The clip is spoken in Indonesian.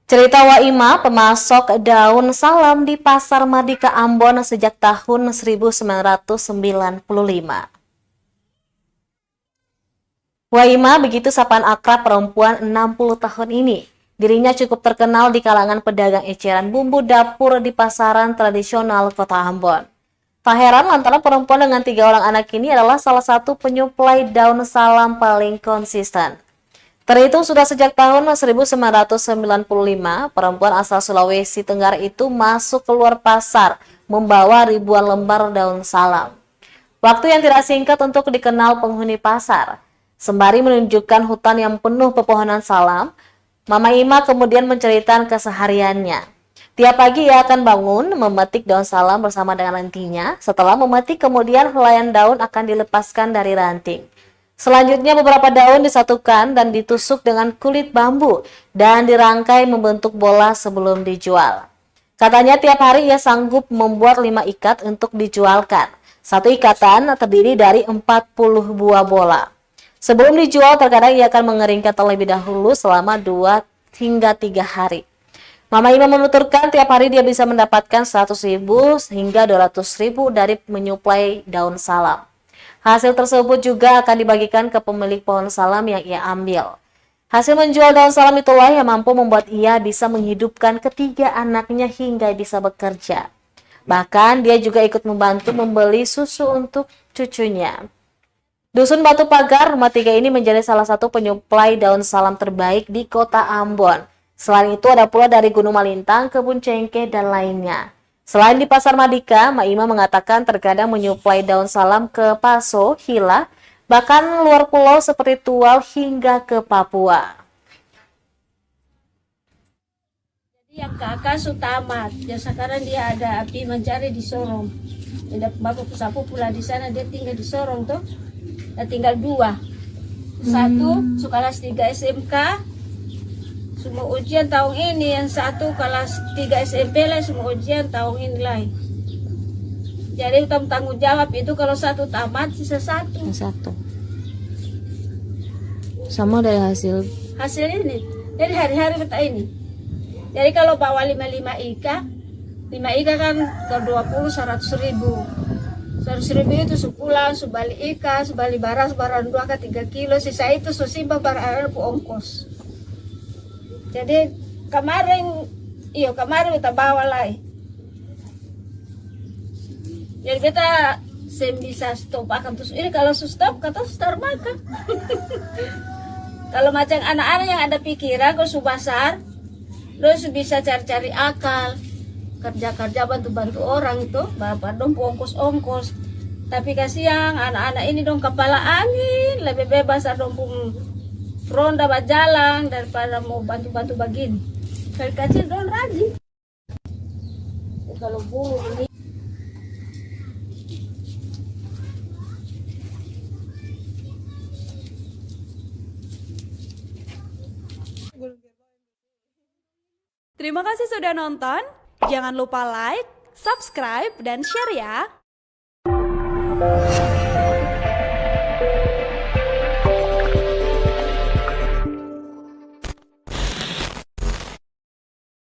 Cerita Waima, pemasok daun salam di Pasar Mardika Ambon sejak tahun 1995. Waima begitu sapaan akrab perempuan 60 tahun ini. Dirinya cukup terkenal di kalangan pedagang eceran bumbu dapur di pasaran tradisional Kota Ambon. Tak heran lantaran perempuan dengan 3 orang anak ini adalah salah satu penyuplai daun salam paling konsisten. Terhitung sudah sejak tahun 1995, perempuan asal Sulawesi Tenggara itu masuk keluar pasar membawa ribuan lembar daun salam. Waktu yang tidak singkat untuk dikenal penghuni pasar. Sembari menunjukkan hutan yang penuh pepohonan salam, Mama Ima kemudian menceritakan kesehariannya. Tiap pagi ia akan bangun, memetik daun salam bersama dengan nantinya. Setelah memetik, kemudian helaian daun akan dilepaskan dari ranting. Selanjutnya beberapa daun disatukan dan ditusuk dengan kulit bambu dan dirangkai membentuk bola sebelum dijual. Katanya tiap hari ia sanggup membuat 5 ikat untuk dijualkan. Satu ikatan terdiri dari 40 buah bola. Sebelum dijual terkadang ia akan mengeringkan terlebih dahulu selama 2 hingga 3 hari. Mama Ima menuturkan tiap hari dia bisa mendapatkan 100.000 hingga 200.000 dari menyuplai daun salam. Hasil tersebut juga akan dibagikan ke pemilik pohon salam yang ia ambil. Hasil menjual daun salam itulah yang mampu membuat ia bisa menghidupkan ketiga anaknya hingga bisa bekerja. Bahkan dia juga ikut membantu membeli susu untuk cucunya. Dusun Batu Pagar, Rumah 3 ini menjadi salah satu penyuplai daun salam terbaik di Kota Ambon. Selain itu ada pula dari Gunung Malintang, Kebun Cengkeh, dan lainnya. Selain di Pasar Mardika, Mak Ima mengatakan terkadang menyuplai daun salam ke Paso, Hila, bahkan luar pulau seperti Tual hingga ke Papua. Jadi yang kakak tamat, ya sekarang dia ada api mencari di Sorong. Ada bapak sapu pula di sana, dia tinggal di Sorong tuh. Dia tinggal 2. Satu kelas 3 SMK. Semua ujian tahun ini, yang satu kelas 3 SMP lah, semua ujian tahun ini lah. Jadi tanggung jawab itu kalau satu tamat sisa satu. Sama dari hasil ini. Jadi hari-hari betul ini. Jadi kalau bawa 5 ika kan ke 20 100.000. 100.000 itu sebulan, sebali ika, sebali barang 2 ke 3 kilo, sisa itu susimba barang ongkos. Jadi kemarin kita bawa lagi. Jadi kita bisa stop akan terus. Ini kalau stop kata start makan. Kalau macam anak-anak yang ada pikiran kalau subasar, terus bisa cari-cari akal, kerja-kerja bantu-bantu orang itu, bapak dong ongkos-ongkos. Tapi kasihan anak-anak ini dong kepala angin, lebih bebas dong ronda berjalan daripada mau bantu-bantu begini. Dari kecil dong rajin. Kalau bulu ini Terima kasih sudah nonton. Jangan lupa like, subscribe, dan share ya.